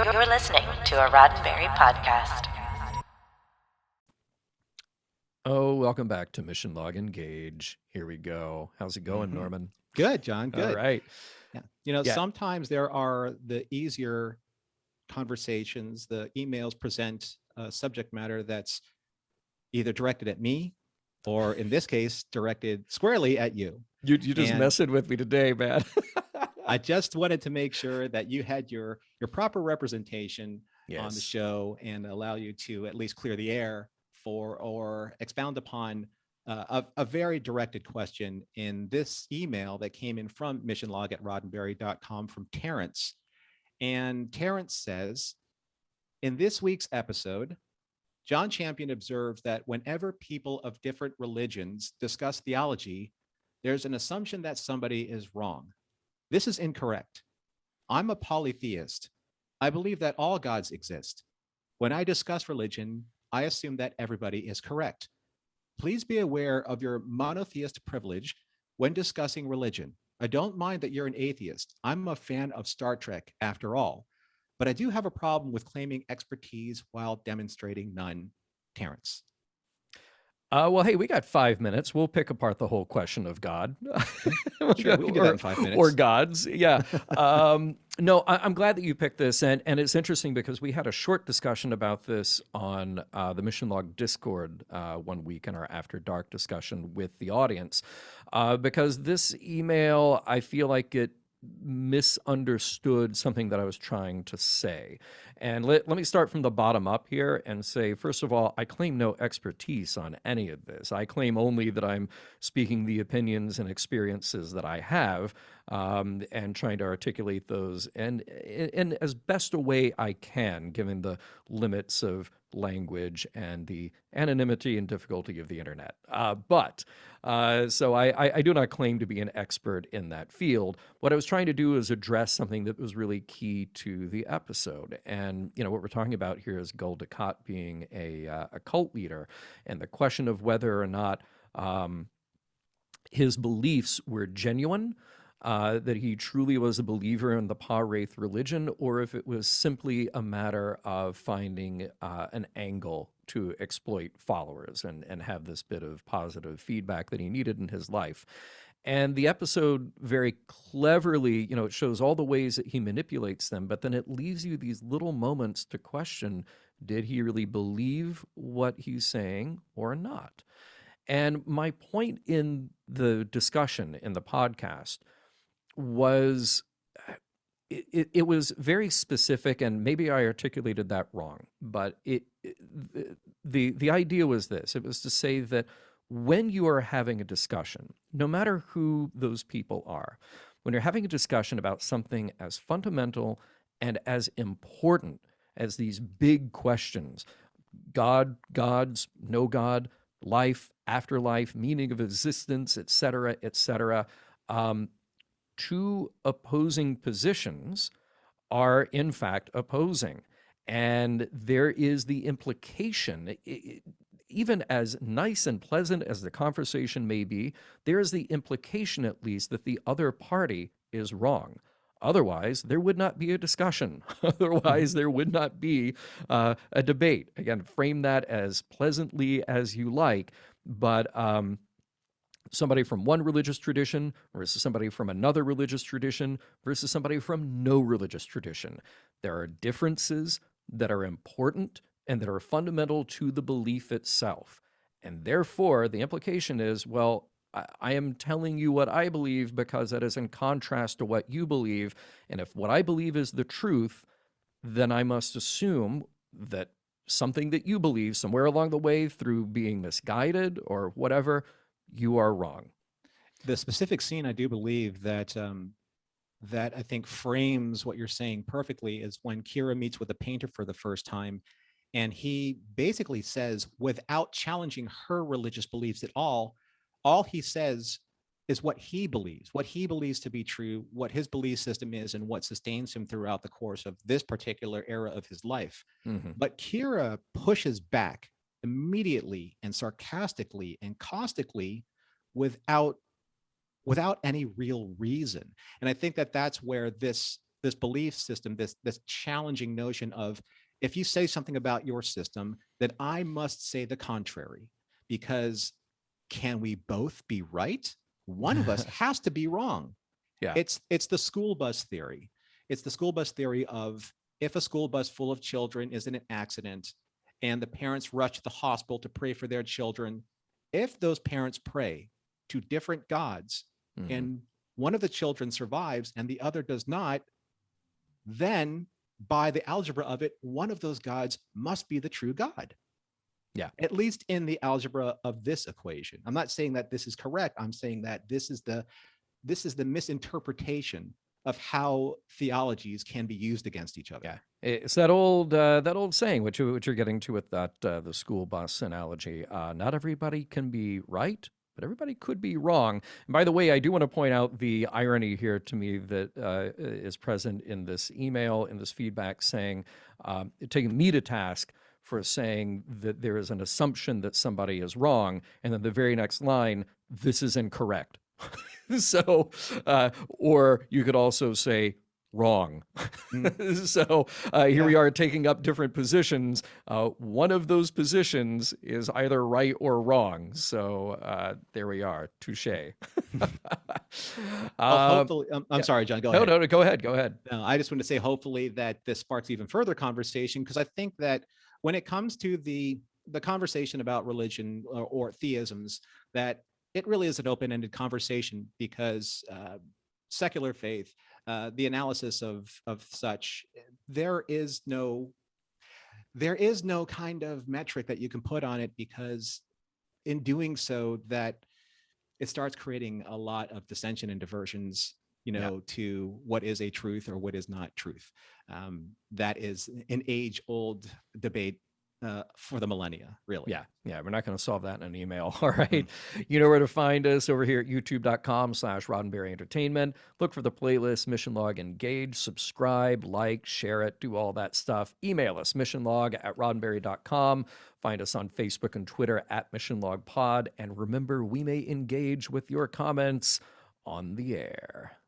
You're listening to a Roddenberry podcast. Oh, welcome back to Mission Log Engage. Here we go. How's it going, Norman? Good, John. Good. All right. Yeah. Yeah. Sometimes there are the easier conversations. The emails present a subject matter that's either directed at me or, in this case, directed squarely at you. You just messing with me today, man. I just wanted to make sure that you had your proper representation on the Yes. show and allow you to at least clear the air for or expound upon a very directed question in this email that came in from missionlog@roddenberry.com from Terrence. And Terrence says, in this week's episode, John Champion observes that whenever people of different religions discuss theology, there's an assumption that somebody is wrong. This is incorrect. I'm a polytheist. I believe that all gods exist. When I discuss religion, I assume that everybody is correct. Please be aware of your monotheist privilege when discussing religion. I don't mind that you're an atheist. I'm a fan of Star Trek, after all. But I do have a problem with claiming expertise while demonstrating none. Terrence. Well, hey, we got 5 minutes. We'll pick apart the whole question of God. Sure, we can do that in 5 minutes. Or gods, yeah. No, I'm glad that you picked this, and it's interesting because we had a short discussion about this on the Mission Log Discord 1 week in our After Dark discussion with the audience, because this email, I feel like it misunderstood something that I was trying to say. And let me start from the bottom up here and say, first of all, I claim no expertise on any of this. I claim only that I'm speaking the opinions and experiences that I have, and trying to articulate those in as best a way I can, given the limits of language and the anonymity and difficulty of the internet. So I do not claim to be an expert in that field. What I was trying to do is address something that was really key to the episode. And, what we're talking about here is Gul Dukat being a cult leader, and the question of whether or not his beliefs were genuine, that he truly was a believer in the Pa-Wraith religion, or if it was simply a matter of finding an angle to exploit followers and have this bit of positive feedback that he needed in his life. And the episode very cleverly, it shows all the ways that he manipulates them, but then it leaves you these little moments to question, did he really believe what he's saying or not? And my point in the discussion in the podcast was it was very specific, and maybe I articulated that wrong, but the idea was this. It was to say that when you are having a discussion, no matter who those people are, when you're having a discussion about something as fundamental and as important as these big questions, God, gods, no God, life, afterlife, meaning of existence, etc., etc., two opposing positions are in fact opposing. And there is the implication, even as nice and pleasant as the conversation may be, there is the implication at least that the other party is wrong. Otherwise, there would not be a discussion. Otherwise, there would not be a debate. Again, frame that as pleasantly as you like, but somebody from one religious tradition versus somebody from another religious tradition versus somebody from no religious tradition. There are differences that are important and that are fundamental to the belief itself. And therefore, the implication is, well, I am telling you what I believe because that is in contrast to what you believe. And if what I believe is the truth, then I must assume that something that you believe somewhere along the way through being misguided or whatever, you are wrong. The specific scene, I do believe that that I think frames what you're saying perfectly is when Kira meets with a painter for the first time, and he basically says, without challenging her religious beliefs at all he says is what he believes to be true, what his belief system is, and what sustains him throughout the course of this particular era of his life. Mm-hmm. But Kira pushes back immediately and sarcastically and caustically without any real reason. And I think that that's where this this belief system, this challenging notion of, if you say something about your system, then I must say the contrary, because can we both be right? One of us has to be wrong. Yeah. It's the school bus theory. It's the school bus theory of, if a school bus full of children is in an accident and the parents rush to the hospital to pray for their children, if those parents pray to different gods and one of the children survives and the other does not, then by the algebra of it, one of those gods must be the true God. Yeah. At least in the algebra of this equation. I'm not saying that this is correct. I'm saying that this is the misinterpretation of how theologies can be used against each other. Yeah, it's that old saying, which you're getting to with that the school bus analogy. Not everybody can be right, but everybody could be wrong. And by the way, I do want to point out the irony here to me that is present in this email, in this feedback, saying, taking me to task for saying that there is an assumption that somebody is wrong, and then the very next line, this is incorrect. So, or you could also say wrong. So here we are taking up different positions. One of those positions is either right or wrong. So there we are. Touche. Hopefully, I'm sorry, John, go ahead. No, go ahead. Go ahead. No, I just want to say, hopefully that this sparks even further conversation, because I think that when it comes to the conversation about religion or theisms, that it really is an open-ended conversation, because secular faith, the analysis of such, there is no kind of metric that you can put on it, because in doing so, that it starts creating a lot of dissension and diversions, to what is a truth or what is not truth. That is an age-old debate for the millennia, really. Yeah, we're not going to solve that in an email. All right. You know where to find us, over here at youtube.com/Roddenberry Entertainment. Look for the playlist Mission Log Engage, subscribe, like, share it, do all that stuff. Email us, missionlog@roddenberry.com. Find us on Facebook and Twitter @MissionLogPod. And remember, we may engage with your comments on the air.